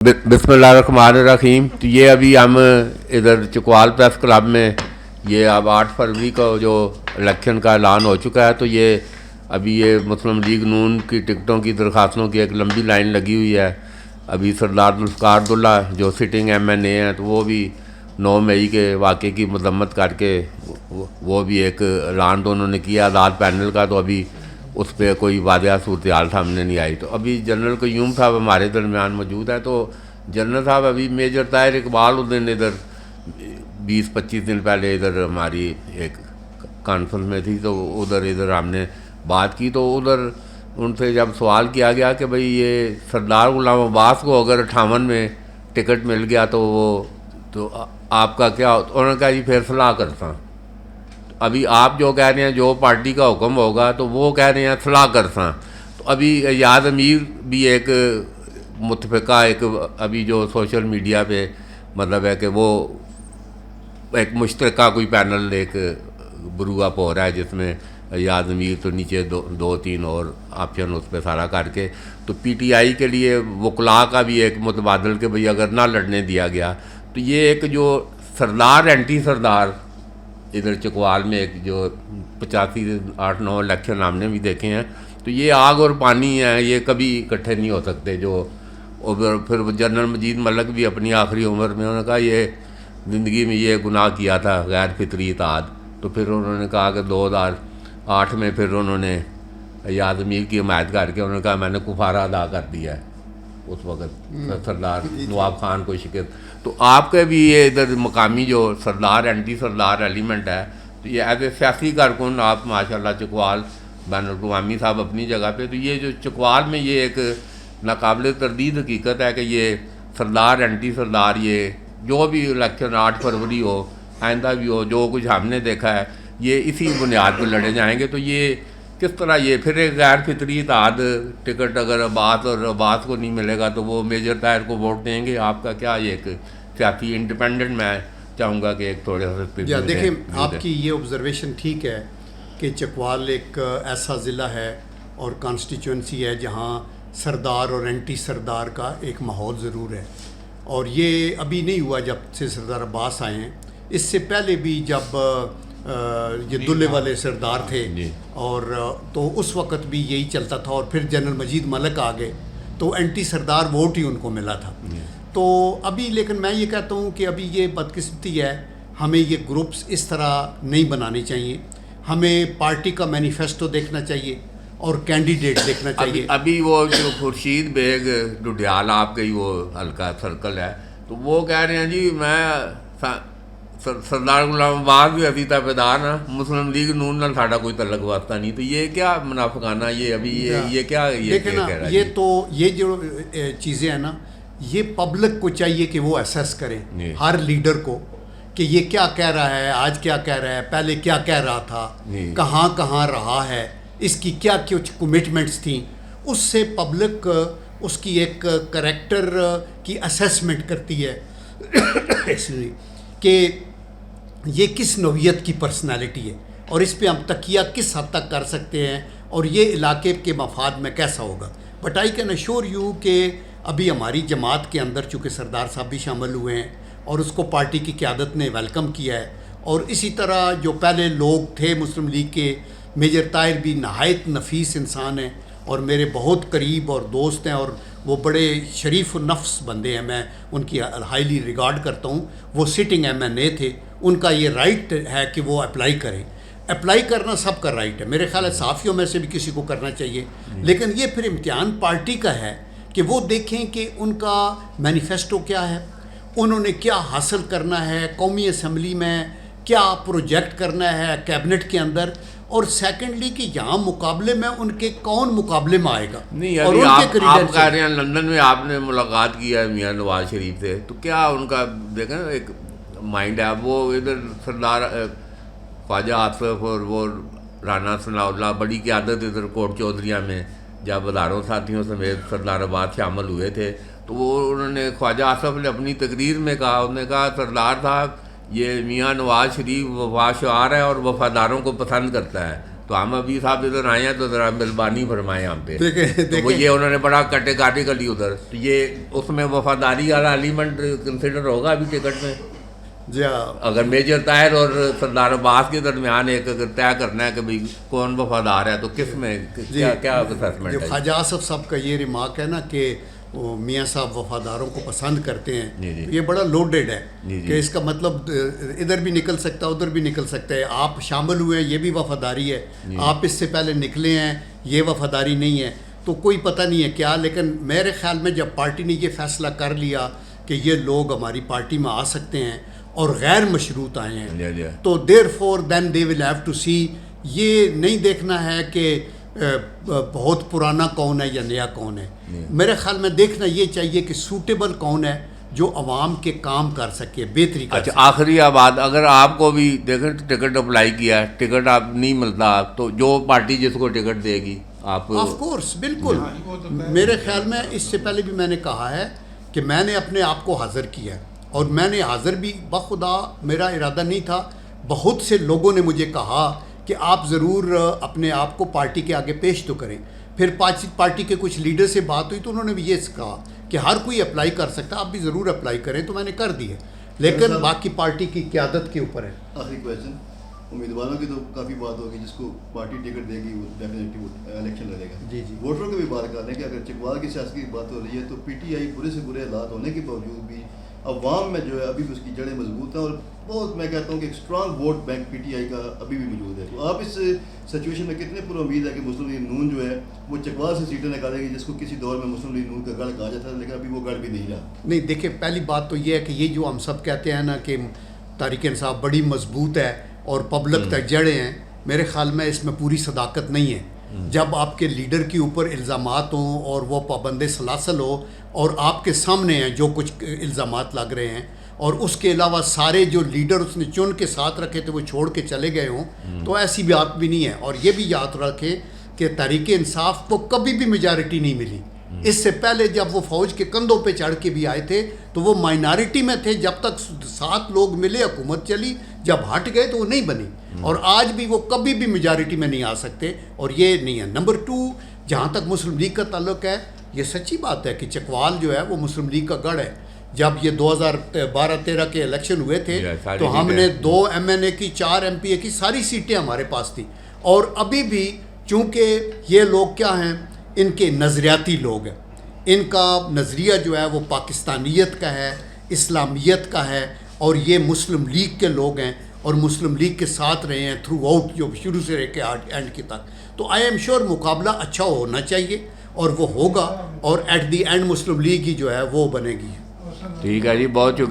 बिस्मिल्लाहिर्रहमानिर्रहीम। तो ये अभी हम इधर चकवाल प्रेस क्लब में ये अब 8 फरवरी को जो इलेक्शन का ऐलान हो चुका है, तो ये अभी ये मुस्लिम लीग नून की टिकटों की दरख्वास्तों की एक लंबी लाइन लगी हुई है। अभी सरदार जुल्फ़िकार अब्दुल्ला जो सिटिंग MNA हैं, तो वो भी 9 मई के वाक़े की मजम्मत करके वो भी एक ऐलान तो उन्होंने किया आज़ाद पैनल का, तो अभी उस पर कोई वादिया सूरत हाल सामने नहीं आई। तो अभी जनरल क़य्यूम साहब हमारे दरमियान मौजूद हैं। तो जनरल साहब, अभी मेजर ताहिर इकबाल उस दिन इधर 20-25 दिन पहले इधर हमारी एक कॉन्फ्रेंस में थी, तो इधर हमने बात की। तो उधर उनसे जब सवाल किया गया कि भाई ये सरदार गुलाम अब्बास को अगर 58 में टिकट मिल गया तो वो तो आपका क्या, उन्होंने कहा जी फिर सलाह करता। अभी आप जो कह रहे हैं जो पार्टी का हुक्म होगा, तो वो कह रहे हैं सलाह करता। तो अभी याद अमीर भी एक मुतफ़िका एक अभी जो सोशल मीडिया पे मतलब है कि वो एक मुश्तरका कोई पैनल एक ब्रू अप हो रहा है, जिसमें याद अमीर तो नीचे दो तीन और ऑप्शन उस पर सारा करके, तो PTI के लिए वकला का भी एक मुतबादल के भाई अगर ना लड़ने दिया गया, तो ये एक जो सरदार एंटी सरदार इधर चकवाल में एक जो 85-8-9 इलेक्शन हमने भी देखे हैं, तो ये आग और पानी है, ये कभी इकट्ठे नहीं हो सकते। जो और फिर जनरल मजीद मलक भी अपनी आखिरी उम्र में उन्होंने कहा ये ज़िंदगी में ये गुनाह किया था गैर फितरी इताद, तो फिर उन्होंने कहा कि 2008 में फिर उन्होंने याद अमीर की हमायत करके उन्होंने कहा मैंने कुफारा अदा कर दिया है उस वक़्त सरदार नवाब खान को शिकस्त। तो आपके भी ये इधर मकामी जो सरदार एंटी सरदार एलिमेंट है, तो ये एज ए सियासी कारकुन आप माशाल्लाह चकवाल बैनुल-अक़वामी साहब अपनी जगह पे, तो ये जो चकवाल में ये एक नाकाबिल तरदीद हकीकत है कि ये सरदार एंटी सरदार ये जो भी इलेक्शन 8 फरवरी हो आइंदा भी हो, जो कुछ हमने देखा है ये इसी बुनियाद पर लड़े जाएंगे। तो ये किस तरह ये फिर एक गैर फितरी इताद टिकट अगर अब्बास को नहीं मिलेगा तो वो मेजर ताहिर को वोट देंगे, आपका क्या ये एक सियासी इंडिपेंडेंट मैं चाहूँगा कि एक थोड़े से देखिए आपकी ये ऑब्जर्वेशन ठीक है कि चकवाल एक ऐसा ज़िला है और कॉन्स्टिट्यूंसी है जहाँ सरदार और एंटी सरदार का एक माहौल ज़रूर है, और ये अभी नहीं हुआ जब से सरदार अब्बास आए हैं। इससे पहले भी जब ये दुल्ले वाले सरदार थे और तो उस वक़्त भी यही चलता था, और फिर जनरल मजीद मलक आ गए तो एंटी सरदार वोट ही उनको मिला था। तो अभी लेकिन मैं ये कहता हूँ कि अभी ये बदकिस्मती है, हमें ये ग्रुप्स इस तरह नहीं बनाने चाहिए। हमें पार्टी का मैनिफेस्टो देखना चाहिए और कैंडिडेट देखना चाहिए। अभी वो जो खुर्शीद बेग डुडियाल आपके ही वो हल्का सर्कल है, तो वो कह रहे हैं जी मैं सरदार गुलाम अब्बास भी अभी ताबेदार ना मुस्लिम लीग नून ना साड़ा कोई तल्लक वास्ता नहीं। तो ये क्या मुनाफिकाना ये अभी ये क्या ये देखें ना, ये तो ये जो चीज़ें हैं ना, ये पब्लिक को चाहिए कि वो असेस करें हर लीडर को कि ये क्या कह रहा है, आज क्या कह रहा है, पहले क्या कह रहा था, कहाँ कहाँ रहा है, इसकी क्या कुछ कमिटमेंट्स थी, उससे पब्लिक उसकी एक करैक्टर की असेसमेंट करती है इसलिए कि ये किस नौइयत की पर्सनालिटी है और इस पे हम तकिया किस हद तक कर सकते हैं और ये इलाके के मफाद में कैसा होगा। But I can assure you कि अभी हमारी जमात के अंदर चूँकि सरदार साहब भी शामिल हुए हैं और उसको पार्टी की क़यादत ने वेलकम किया है, और इसी तरह जो पहले लोग थे मुस्लिम लीग के, मेजर ताहिर भी नहायत नफीस इंसान हैं और मेरे बहुत करीब और दोस्त हैं, और वो बड़े शरीफ नफ्स बंदे हैं, मैं उनकी हाईली रिगार्ड करता हूँ। वो सिटिंग MNA थे, उनका ये राइट है कि वो अप्लाई करें। अप्लाई करना सबका राइट है, मेरे ख्याल है साफ़ियों में से भी किसी को करना चाहिए, लेकिन ये फिर इम्तिहान पार्टी का है कि वो देखें कि उनका मैनिफेस्टो क्या है, उन्होंने क्या हासिल करना है, कौमी असम्बली में क्या प्रोजेक्ट करना है कैबिनेट के अंदर, और सेकेंडली कि यहाँ मुकाबले में उनके कौन मुकाबले में आएगा। नहीं और अभी आप कह रहे हैं लंदन में आपने मुलाकात किया है मियाँ नवाज शरीफ से, तो क्या उनका देखें एक माइंड है, वो इधर सरदार ख्वाजा आसफ और वो राना सनाउल्लाह बड़ी क़यादत इधर कोट चौधरिया में जब हज़ारों साथियों समेत सरदार अब्बास शामिल हुए थे, तो वो उन्होंने ख्वाजा आसफ ने अपनी तकरीर में कहा, उन्होंने कहा सरदार साहब ये मियाँ नवाज शरीफ वफाशार है और वफ़ादारों को पसंद करता है, تو ہم ابھی صاحب ادھر آئے ہیں تو ذرا مہربانی فرمائیں ہم پہ. دیکھیں وہ یہ انہوں نے بڑا کیٹیگریکلی ادھر تو یہ اس میں وفاداری والا ایلیمنٹ کنسیڈر ہوگا ابھی ٹکٹ میں. جی ہاں اگر میجر طاہر اور سردار عباس کے درمیان ایک اگر طے کرنا ہے کہ بھائی کون وفادار ہے تو کس میں کیا اسیسمنٹ جو ہے؟ خواجہ آصف صاحب کا یہ ریمارک ہے نا کہ وہ میاں صاحب وفاداروں کو پسند کرتے ہیں، یہ بڑا لوڈڈ ہے کہ اس کا مطلب ادھر بھی نکل سکتا ہے ادھر بھی نکل سکتا ہے. آپ شامل ہوئے ہیں یہ بھی وفاداری ہے، آپ اس سے پہلے نکلے ہیں یہ وفاداری نہیں ہے. تو کوئی پتہ نہیں ہے کیا، لیکن میرے خیال میں جب پارٹی نے یہ فیصلہ کر لیا کہ یہ لوگ ہماری پارٹی میں آ سکتے ہیں اور غیر مشروط آئے ہیں تو therefore then they will have to see. یہ نہیں دیکھنا ہے کہ بہت پرانا کون ہے یا نیا کون ہے. میرے خیال میں دیکھنا یہ چاہیے کہ سوٹیبل کون ہے جو عوام کے کام کر سکے بہتری کر سکے. اچھا آخری بات، اگر آپ کو بھی دیکھیں ٹکٹ اپلائی کیا ہے، ٹکٹ آپ نہیں ملتا تو جو پارٹی جس کو ٹکٹ دے گی آپ آف کورس بالکل. میرے خیال میں اس سے پہلے بھی میں نے کہا ہے کہ میں نے اپنے آپ کو حاضر کیا ہے اور میں نے حاضر بھی بخدا، میرا ارادہ نہیں تھا. بہت سے لوگوں نے مجھے کہا کہ آپ ضرور اپنے آپ کو پارٹی کے آگے پیش تو کریں. پھر پارٹی کے کچھ لیڈر سے بات ہوئی تو انہوں نے بھی یہ کہا کہ ہر کوئی اپلائی کر سکتا ہے، آپ بھی ضرور اپلائی کریں. تو میں نے کر دی ہے، لیکن باقی پارٹی کی قیادت کے اوپر ہے. آخری کویشچن، امیدواروں کی تو کافی بات ہوگی، جس کو پارٹی ٹکٹ دے گی وہ ڈیفینیٹلی الیکشن لڑے گا. جی جی ووٹروں کی بھی بات کر رہے ہیں کہ اگر چکوال کی سیاست کی بات ہو رہی ہے تو پی ٹی آئی برے سے برے حالات ہونے کے باوجود بھی عوام میں جو ہے ابھی بھی اس کی جڑیں مضبوط ہیں اور بہت میں کہتا ہوں کہ ایک strong vote bank P T I کا ابھی بھی موجود ہے. تو آپ اس سچویشن میں کتنے پر امید ہے کہ مسلم لیگ نون جو ہے وہ چکوال سے سیٹیں نکالے گی، جس کو کسی دور میں مسلم لیگ نون کا گڑھ کہا جاتا تھا لیکن ابھی وہ گڑھ بھی نہیں رہا؟ نہیں دیکھیں، پہلی بات تو یہ ہے کہ یہ جو ہم سب کہتے ہیں نا کہ تحریک انصاف بڑی مضبوط ہے اور پبلک تک جڑے ہیں، میرے خیال میں اس میں پوری صداقت نہیں ہے. جب آپ کے لیڈر کے اوپر الزامات ہوں اور وہ پابند سلاسل ہو اور آپ کے سامنے ہیں جو کچھ الزامات لگ رہے ہیں اور اس کے علاوہ سارے جو لیڈر اس نے چن کے ساتھ رکھے تھے وہ چھوڑ کے چلے گئے ہوں، تو ایسی بات بھی نہیں ہے. اور یہ بھی یاد رکھیں کہ تحریک انصاف کو کبھی بھی میجارٹی نہیں ملی. اس سے پہلے جب وہ فوج کے کندھوں پہ چڑھ کے بھی آئے تھے تو وہ مائنارٹی میں تھے، جب تک 7 لوگ ملے حکومت چلی، جب ہٹ گئے تو وہ نہیں بنی. اور آج بھی وہ کبھی بھی میجارٹی میں نہیں آ سکتے اور یہ نہیں ہے. نمبر 2، جہاں تک مسلم لیگ کا تعلق ہے، یہ سچی بات ہے کہ چکوال جو ہے وہ مسلم لیگ کا گڑھ ہے. جب یہ 2012-13 کے الیکشن ہوئے تھے تو ہم نے 2 MNA کی 4 MPA کی ساری سیٹیں ہمارے پاس تھیں. اور ابھی بھی چونکہ یہ لوگ کیا ہیں، ان کے نظریاتی لوگ ہیں، ان کا نظریہ جو ہے وہ پاکستانیت کا ہے، اسلامیت کا ہے، اور یہ مسلم لیگ کے لوگ ہیں اور مسلم لیگ کے ساتھ رہے ہیں تھرو آؤٹ، جو شروع سے رہ کے اینڈ کی تک. تو آئی ایم شیور مقابلہ اچھا ہونا چاہیے اور وہ ہوگا، اور at the end Muslim League ہی جو ہے وہ بنے گی. ٹھیک ہے جی، بہت شکریہ.